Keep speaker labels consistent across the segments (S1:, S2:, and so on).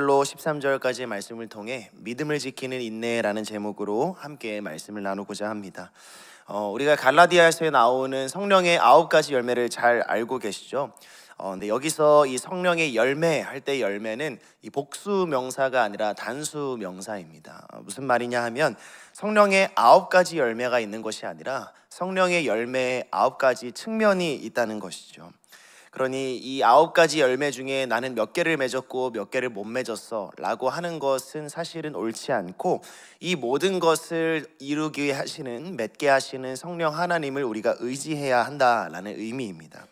S1: 1절로 13절까지의 말씀을 통해 믿음을 지키는 인내라는 제목으로 함께 말씀을 나누고자 합니다. 우리가 갈라디아서에 나오는 성령의 9가지 열매를 잘 알고 계시죠? 근데 여기서 이 성령의 열매 할 때 열매는 이 복수 명사가 아니라 단수 명사입니다. 무슨 말이냐 하면 성령의 9가지 열매가 있는 것이 아니라 성령의 열매에 9가지 측면이 있다는 것이죠. 그러니 이 9가지 열매 중에 나는 몇 개를 맺었고 몇 개를 못 맺었어 라고 하는 것은 사실은 옳지 않고, 이 모든 것을 이루기 하시는, 맺게 하시는 성령 하나님을 우리가 의지해야 한다라는 의미입니다.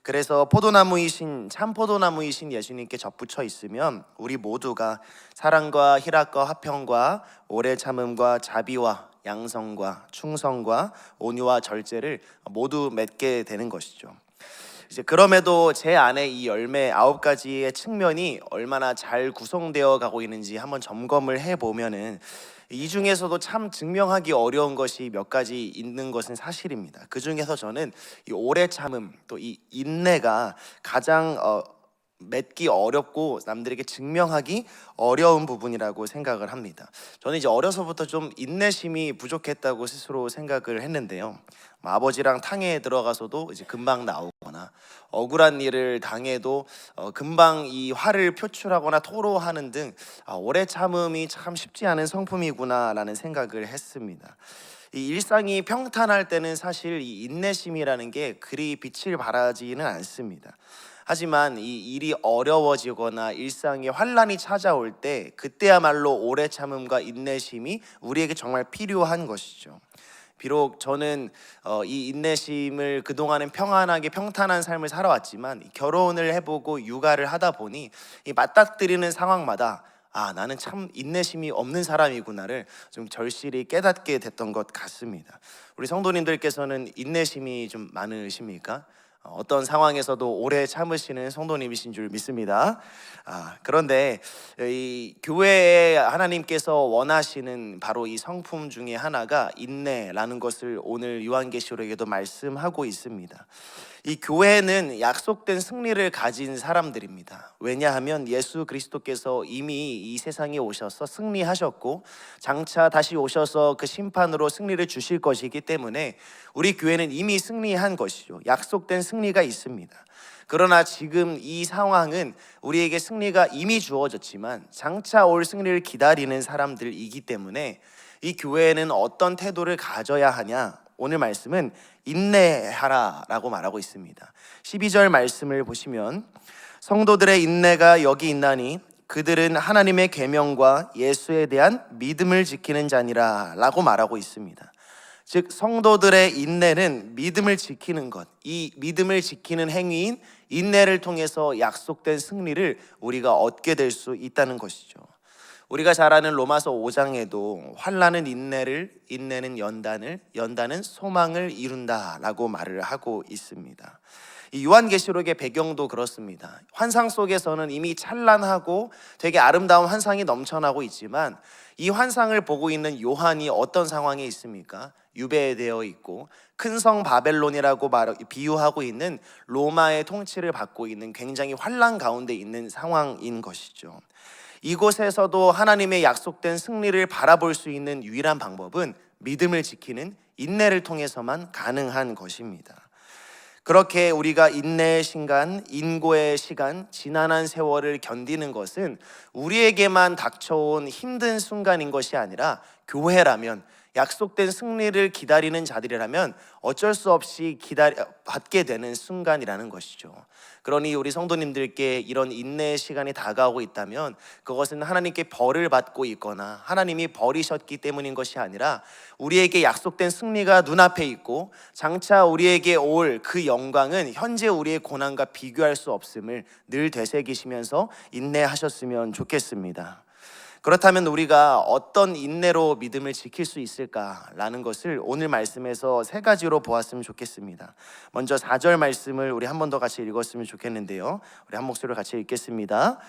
S1: 그래서 포도나무이신, 참 포도나무이신 예수님께 접붙여 있으면 우리 모두가 사랑과 희락과 화평과 오래 참음과 자비와 양성과 충성과 온유와 절제를 모두 맺게 되는 것이죠. 이제 그럼에도 제 안에 이 열매 9가지의 측면이 얼마나 잘 구성되어 가고 있는지 한번 점검을 해보면은 이 중에서도 참 증명하기 어려운 것이 몇 가지 있는 것은 사실입니다. 그 중에서 저는 이 오래 참음, 또 이 인내가 가장 맺기 어렵고 남들에게 증명하기 어려운 부분이라고 생각을 합니다. 저는 이제 어려서부터 좀 인내심이 부족했다고 스스로 생각을 했는데요. 아버지랑 탕에 들어가서도 이제 금방 나오거나, 억울한 일을 당해도 금방 이 화를 표출하거나 토로하는 등 오래 참음이 참 쉽지 않은 성품이구나라는 생각을 했습니다. 이 일상이 평탄할 때는 사실 이 인내심이라는 게 그리 빛을 발하지는 않습니다. 하지만 이 일이 어려워지거나 일상에 환란이 찾아올 때, 그때야말로 오래 참음과 인내심이 우리에게 정말 필요한 것이죠. 비록 저는 이 인내심을 그동안은 평안하게 평탄한 삶을 살아왔지만, 결혼을 해보고 육아를 하다 보니 이 맞닥뜨리는 상황마다 나는 참 인내심이 없는 사람이구나를 좀 절실히 깨닫게 됐던 것 같습니다. 우리 성도님들께서는 인내심이 좀 많으십니까? 어떤 상황에서도 오래 참으시는 성도님이신 줄 믿습니다. 그런데 이 교회에 하나님께서 원하시는 바로 이 성품 중에 하나가 인내라는 것을 오늘 요한계시록에도 말씀하고 있습니다. 이 교회는 약속된 승리를 가진 사람들입니다. 왜냐하면 예수 그리스도께서 이미 이 세상에 오셔서 승리하셨고 장차 다시 오셔서 그 심판으로 승리를 주실 것이기 때문에 우리 교회는 이미 승리한 것이죠. 약속된 승리가 있습니다. 그러나 지금 이 상황은 우리에게 승리가 이미 주어졌지만 장차 올 승리를 기다리는 사람들이기 때문에 이 교회는 어떤 태도를 가져야 하냐? 오늘 말씀은 인내하라 라고 말하고 있습니다. 12절 말씀을 보시면, 성도들의 인내가 여기 있나니 그들은 하나님의 계명과 예수에 대한 믿음을 지키는 자니라 라고 말하고 있습니다. 즉 성도들의 인내는 믿음을 지키는 것, 이 믿음을 지키는 행위인 인내를 통해서 약속된 승리를 우리가 얻게 될 수 있다는 것이죠. 우리가 잘 아는 로마서 5장에도 환난은 인내를, 인내는 연단을, 연단은 소망을 이룬다라고 말을 하고 있습니다. 이 요한계시록의 배경도 그렇습니다. 환상 속에서는 이미 찬란하고 되게 아름다운 환상이 넘쳐나고 있지만, 이 환상을 보고 있는 요한이 어떤 상황에 있습니까? 유배되어 있고 큰 성 바벨론이라고 비유하고 있는 로마의 통치를 받고 있는 굉장히 환난 가운데 있는 상황인 것이죠. 이곳에서도 하나님의 약속된 승리를 바라볼 수 있는 유일한 방법은 믿음을 지키는 인내를 통해서만 가능한 것입니다. 그렇게 우리가 인내의 시간, 인고의 시간, 지난한 세월을 견디는 것은 우리에게만 닥쳐온 힘든 순간인 것이 아니라, 교회라면, 약속된 승리를 기다리는 자들이라면 어쩔 수 없이 받게 되는 순간이라는 것이죠. 그러니 우리 성도님들께 이런 인내의 시간이 다가오고 있다면 그것은 하나님께 벌을 받고 있거나 하나님이 버리셨기 때문인 것이 아니라, 우리에게 약속된 승리가 눈앞에 있고 장차 우리에게 올 그 영광은 현재 우리의 고난과 비교할 수 없음을 늘 되새기시면서 인내하셨으면 좋겠습니다. 그렇다면 우리가 어떤 인내로 믿음을 지킬 수 있을까라는 것을 오늘 말씀에서 3가지로 보았으면 좋겠습니다. 먼저 4절 말씀을 우리 한 번 더 같이 읽었으면 좋겠는데요. 우리 한 목소리로 같이 읽겠습니다.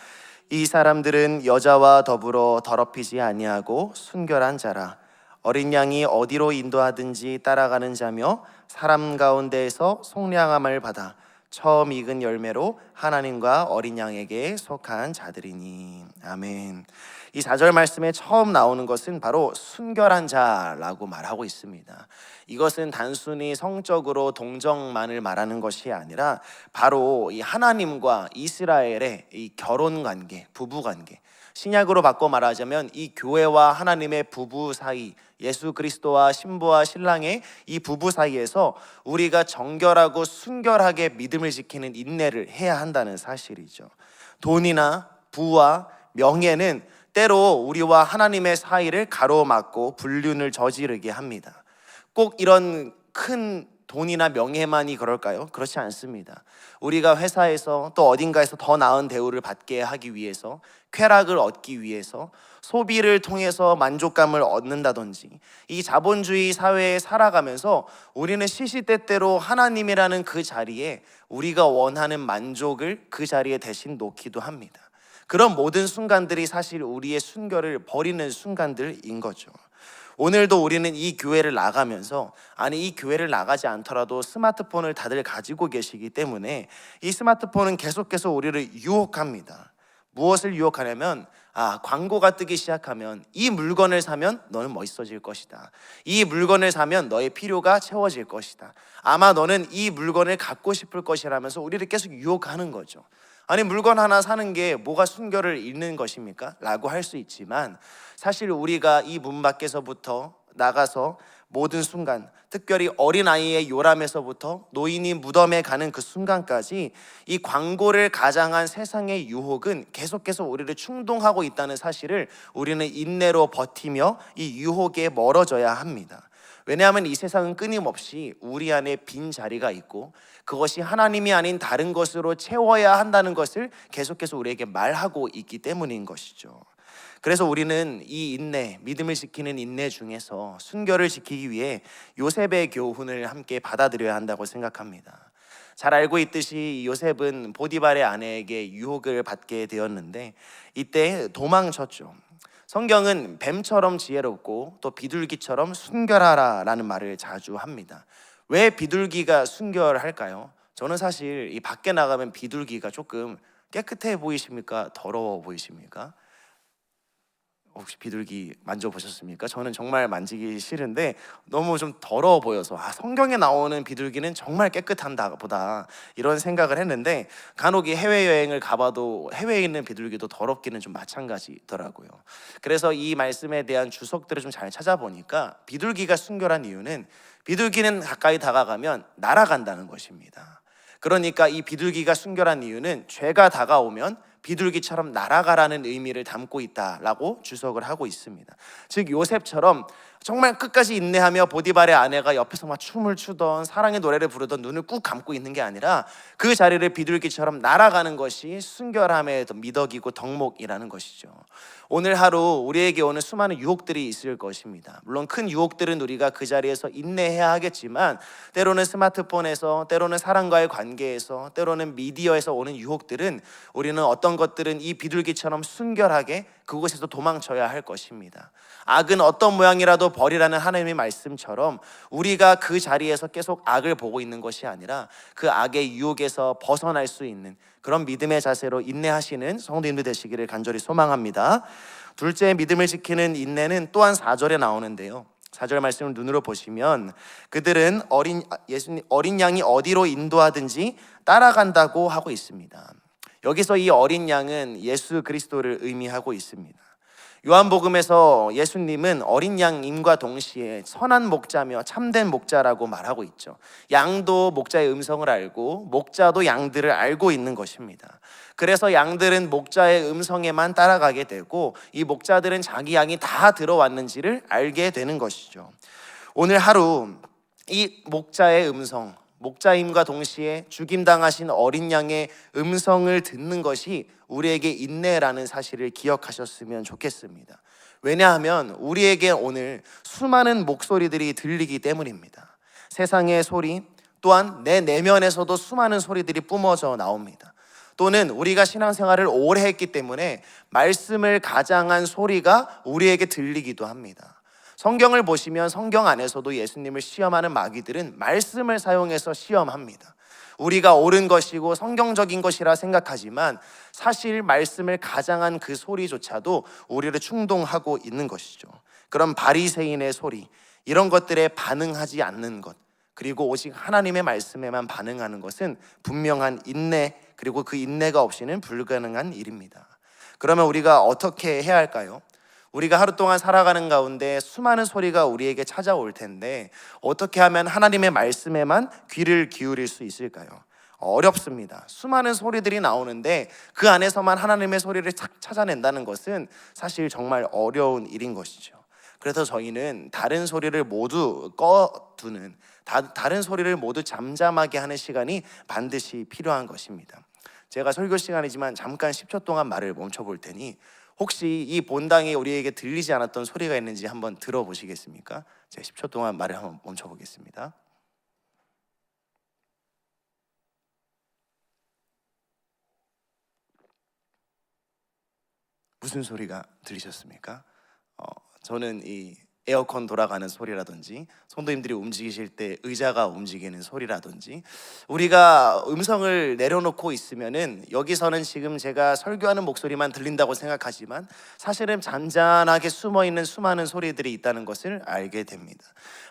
S1: 이 사람들은 여자와 더불어 더럽히지 아니하고 순결한 자라. 어린 양이 어디로 인도하든지 따라가는 자며 사람 가운데에서 속량함을 받아 처음 익은 열매로 하나님과 어린 양에게 속한 자들이니. 아멘. 이 4절 말씀에 처음 나오는 것은 바로 순결한 자라고 말하고 있습니다. 이것은 단순히 성적으로 동정만을 말하는 것이 아니라 바로 이 하나님과 이스라엘의 이 결혼 관계, 부부 관계, 신약으로 바꿔 말하자면 이 교회와 하나님의 부부 사이, 예수 그리스도와 신부와 신랑의 이 부부 사이에서 우리가 정결하고 순결하게 믿음을 지키는 인내를 해야 한다는 사실이죠. 돈이나 부와 명예는 때로 우리와 하나님의 사이를 가로막고 불륜을 저지르게 합니다. 꼭 이런 큰 돈이나 명예만이 그럴까요? 그렇지 않습니다. 우리가 회사에서 또 어딘가에서 더 나은 대우를 받게 하기 위해서, 쾌락을 얻기 위해서, 소비를 통해서 만족감을 얻는다든지, 이 자본주의 사회에 살아가면서 우리는 시시때때로 하나님이라는 그 자리에 우리가 원하는 만족을 그 자리에 대신 놓기도 합니다. 그런 모든 순간들이 사실 우리의 순결을 버리는 순간들인 거죠. 오늘도 우리는 이 교회를 나가면서, 아니 이 교회를 나가지 않더라도 스마트폰을 다들 가지고 계시기 때문에 이 스마트폰은 계속해서 우리를 유혹합니다. 무엇을 유혹하냐면 광고가 뜨기 시작하면 이 물건을 사면 너는 멋있어질 것이다. 이 물건을 사면 너의 필요가 채워질 것이다. 아마 너는 이 물건을 갖고 싶을 것이라면서 우리를 계속 유혹하는 거죠. 아니 물건 하나 사는 게 뭐가 순결을 잃는 것입니까? 라고 할 수 있지만 사실 우리가 이 문 밖에서부터 나가서 모든 순간, 특별히 어린아이의 요람에서부터 노인이 무덤에 가는 그 순간까지 이 광고를 가장한 세상의 유혹은 계속해서 우리를 충동하고 있다는 사실을 우리는 인내로 버티며 이 유혹에 멀어져야 합니다. 왜냐하면 이 세상은 끊임없이 우리 안에 빈 자리가 있고 그것이 하나님이 아닌 다른 것으로 채워야 한다는 것을 계속해서 우리에게 말하고 있기 때문인 것이죠. 그래서 우리는 이 인내, 믿음을 지키는 인내 중에서 순결을 지키기 위해 요셉의 교훈을 함께 받아들여야 한다고 생각합니다. 잘 알고 있듯이 요셉은 보디발의 아내에게 유혹을 받게 되었는데 이때 도망쳤죠. 성경은 뱀처럼 지혜롭고 또 비둘기처럼 순결하라 라는 말을 자주 합니다. 왜 비둘기가 순결할까요? 저는 사실 이 밖에 나가면 비둘기가 조금 깨끗해 보이십니까? 더러워 보이십니까? 혹시 비둘기 만져보셨습니까? 저는 정말 만지기 싫은데 너무 좀 더러워 보여서 성경에 나오는 비둘기는 정말 깨끗한다 보다 이런 생각을 했는데 간혹 이 해외여행을 가봐도 해외에 있는 비둘기도 더럽기는 좀 마찬가지더라고요. 그래서 이 말씀에 대한 주석들을 좀 잘 찾아보니까 비둘기가 순결한 이유는 비둘기는 가까이 다가가면 날아간다는 것입니다. 그러니까 이 비둘기가 순결한 이유는 죄가 다가오면 비둘기처럼 날아가라는 의미를 담고 있다라고 주석을 하고 있습니다. 즉 요셉처럼 정말 끝까지 인내하며 보디발의 아내가 옆에서 막 춤을 추던 사랑의 노래를 부르던 눈을 꾹 감고 있는 게 아니라 그 자리를 비둘기처럼 날아가는 것이 순결함의 미덕이고 덕목이라는 것이죠. 오늘 하루 우리에게 오는 수많은 유혹들이 있을 것입니다. 물론 큰 유혹들은 우리가 그 자리에서 인내해야 하겠지만 때로는 스마트폰에서, 때로는 사람과의 관계에서, 때로는 미디어에서 오는 유혹들은 우리는 어떤 것들은 이 비둘기처럼 순결하게 그곳에서 도망쳐야 할 것입니다. 악은 어떤 모양이라도 버리라는 하나님의 말씀처럼 우리가 그 자리에서 계속 악을 보고 있는 것이 아니라 그 악의 유혹에서 벗어날 수 있는 그런 믿음의 자세로 인내하시는 성도님들 되시기를 간절히 소망합니다. 둘째, 믿음을 지키는 인내는 또한 4절에 나오는데요. 4절 말씀을 눈으로 보시면 그들은 어린 양이 어디로 인도하든지 따라간다고 하고 있습니다. 여기서 이 어린 양은 예수 그리스도를 의미하고 있습니다. 요한복음에서 예수님은 어린 양임과 동시에 선한 목자며 참된 목자라고 말하고 있죠. 양도 목자의 음성을 알고 목자도 양들을 알고 있는 것입니다. 그래서 양들은 목자의 음성에만 따라가게 되고 이 목자들은 자기 양이 다 들어왔는지를 알게 되는 것이죠. 오늘 하루 이 목자의 음성, 목자임과 동시에 죽임당하신 어린 양의 음성을 듣는 것이 우리에게 인내라는 사실을 기억하셨으면 좋겠습니다. 왜냐하면 우리에게 오늘 수많은 목소리들이 들리기 때문입니다. 세상의 소리, 또한 내 내면에서도 수많은 소리들이 뿜어져 나옵니다. 또는 우리가 신앙생활을 오래 했기 때문에 말씀을 가장한 소리가 우리에게 들리기도 합니다. 성경을 보시면 성경 안에서도 예수님을 시험하는 마귀들은 말씀을 사용해서 시험합니다. 우리가 옳은 것이고 성경적인 것이라 생각하지만 사실 말씀을 가장한 그 소리조차도 우리를 충동하고 있는 것이죠. 그런 바리새인의 소리, 이런 것들에 반응하지 않는 것, 그리고 오직 하나님의 말씀에만 반응하는 것은 분명한 인내, 그리고 그 인내가 없이는 불가능한 일입니다. 그러면 우리가 어떻게 해야 할까요? 우리가 하루 동안 살아가는 가운데 수많은 소리가 우리에게 찾아올 텐데 어떻게 하면 하나님의 말씀에만 귀를 기울일 수 있을까요? 어렵습니다. 수많은 소리들이 나오는데 그 안에서만 하나님의 소리를 찾아낸다는 것은 사실 정말 어려운 일인 것이죠. 그래서 저희는 다른 소리를 모두 꺼두는, 다른 소리를 모두 잠잠하게 하는 시간이 반드시 필요한 것입니다. 제가 설교 시간이지만 잠깐 10초 동안 말을 멈춰볼 테니 혹시 이 본당에 우리에게 들리지 않았던 소리가 있는지 한번 들어보시겠습니까? 제가 10초 동안 말을 한번 멈춰보겠습니다. 무슨 소리가 들리셨습니까? 저는 이 에어컨 돌아가는 소리라든지 성도님들이 움직이실 때 의자가 움직이는 소리라든지, 우리가 음성을 내려놓고 있으면은 여기서는 지금 제가 설교하는 목소리만 들린다고 생각하지만 사실은 잔잔하게 숨어있는 수많은 소리들이 있다는 것을 알게 됩니다.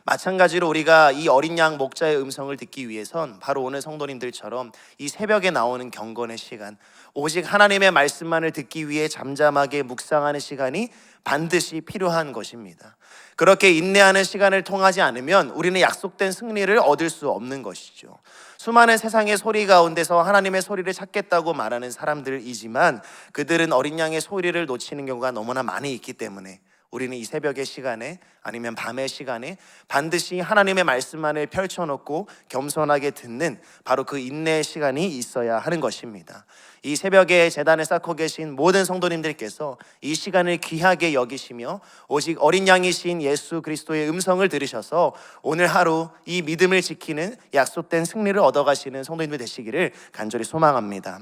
S1: 마찬가지로 우리가 이 어린 양 목자의 음성을 듣기 위해선 바로 오늘 성도님들처럼 이 새벽에 나오는 경건의 시간, 오직 하나님의 말씀만을 듣기 위해 잠잠하게 묵상하는 시간이 반드시 필요한 것입니다. 그렇게 인내하는 시간을 통하지 않으면 우리는 약속된 승리를 얻을 수 없는 것이죠. 수많은 세상의 소리 가운데서 하나님의 소리를 찾겠다고 말하는 사람들이지만 그들은 어린 양의 소리를 놓치는 경우가 너무나 많이 있기 때문에 우리는 이 새벽의 시간에 아니면 밤의 시간에 반드시 하나님의 말씀만을 펼쳐놓고 겸손하게 듣는 바로 그 인내의 시간이 있어야 하는 것입니다. 이 새벽에 제단을 쌓고 계신 모든 성도님들께서 이 시간을 귀하게 여기시며 오직 어린 양이신 예수 그리스도의 음성을 들으셔서 오늘 하루 이 믿음을 지키는 약속된 승리를 얻어가시는 성도님들 되시기를 간절히 소망합니다.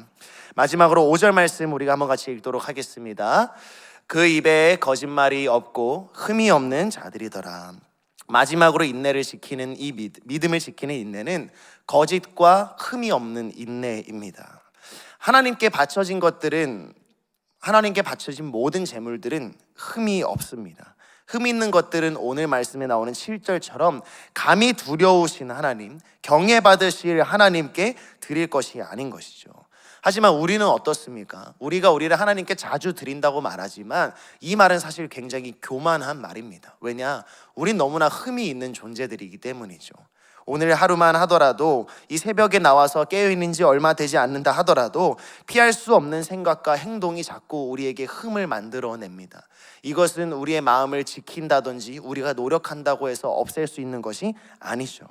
S1: 마지막으로 5절 말씀 우리가 한번 같이 읽도록 하겠습니다. 그 입에 거짓말이 없고 흠이 없는 자들이더라. 마지막으로 인내를 지키는 이 믿음을 지키는 인내는 거짓과 흠이 없는 인내입니다. 하나님께 바쳐진 것들은, 하나님께 바쳐진 모든 재물들은 흠이 없습니다. 흠 있는 것들은 오늘 말씀에 나오는 7절처럼 감히 두려우신 하나님, 경외받으실 하나님께 드릴 것이 아닌 것이죠. 하지만 우리는 어떻습니까? 우리가 우리를 하나님께 자주 드린다고 말하지만 이 말은 사실 굉장히 교만한 말입니다. 왜냐? 우린 너무나 흠이 있는 존재들이기 때문이죠. 오늘 하루만 하더라도, 이 새벽에 나와서 깨어있는 지 얼마 되지 않는다 하더라도 피할 수 없는 생각과 행동이 자꾸 우리에게 흠을 만들어냅니다. 이것은 우리의 마음을 지킨다든지 우리가 노력한다고 해서 없앨 수 있는 것이 아니죠.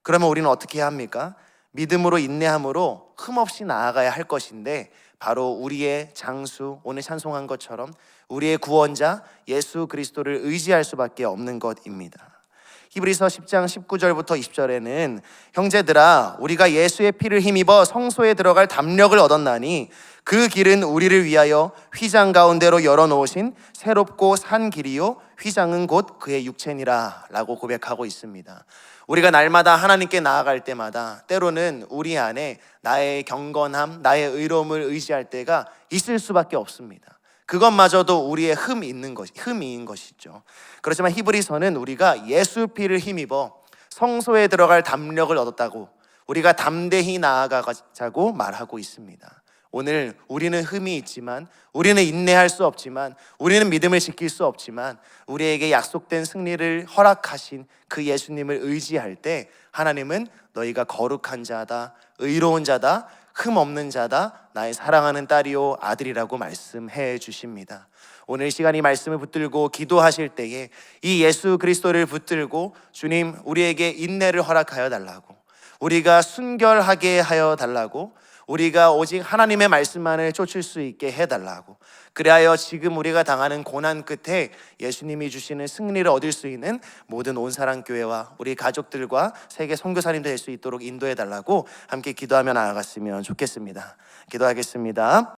S1: 그러면 우리는 어떻게 해야 합니까? 믿음으로 인내함으로 흠없이 나아가야 할 것인데 바로 우리의 장수, 오늘 찬송한 것처럼 우리의 구원자 예수 그리스도를 의지할 수밖에 없는 것입니다. 히브리서 10장 19절부터 20절에는 형제들아 우리가 예수의 피를 힘입어 성소에 들어갈 담력을 얻었나니 그 길은 우리를 위하여 휘장 가운데로 열어놓으신 새롭고 산 길이요 휘장은 곧 그의 육체니라 라고 고백하고 있습니다. 우리가 날마다 하나님께 나아갈 때마다 때로는 우리 안에 나의 경건함, 나의 의로움을 의지할 때가 있을 수밖에 없습니다. 그것마저도 우리의 흠인 것이죠. 그렇지만 히브리서는 우리가 예수 피를 힘입어 성소에 들어갈 담력을 얻었다고, 우리가 담대히 나아가자고 말하고 있습니다. 오늘 우리는 흠이 있지만, 우리는 인내할 수 없지만, 우리는 믿음을 지킬 수 없지만 우리에게 약속된 승리를 허락하신 그 예수님을 의지할 때 하나님은 너희가 거룩한 자다, 의로운 자다, 흠 없는 자다, 나의 사랑하는 딸이요 아들이라고 말씀해 주십니다. 오늘 이 시간 이 말씀을 붙들고 기도하실 때에 이 예수 그리스도를 붙들고 주님 우리에게 인내를 허락하여 달라고, 우리가 순결하게 하여 달라고, 우리가 오직 하나님의 말씀만을 쫓을 수 있게 해달라고, 그리하여 지금 우리가 당하는 고난 끝에 예수님이 주시는 승리를 얻을 수 있는 모든 온사랑교회와 우리 가족들과 세계 선교사님들 될 수 있도록 인도해달라고 함께 기도하며 나아갔으면 좋겠습니다. 기도하겠습니다.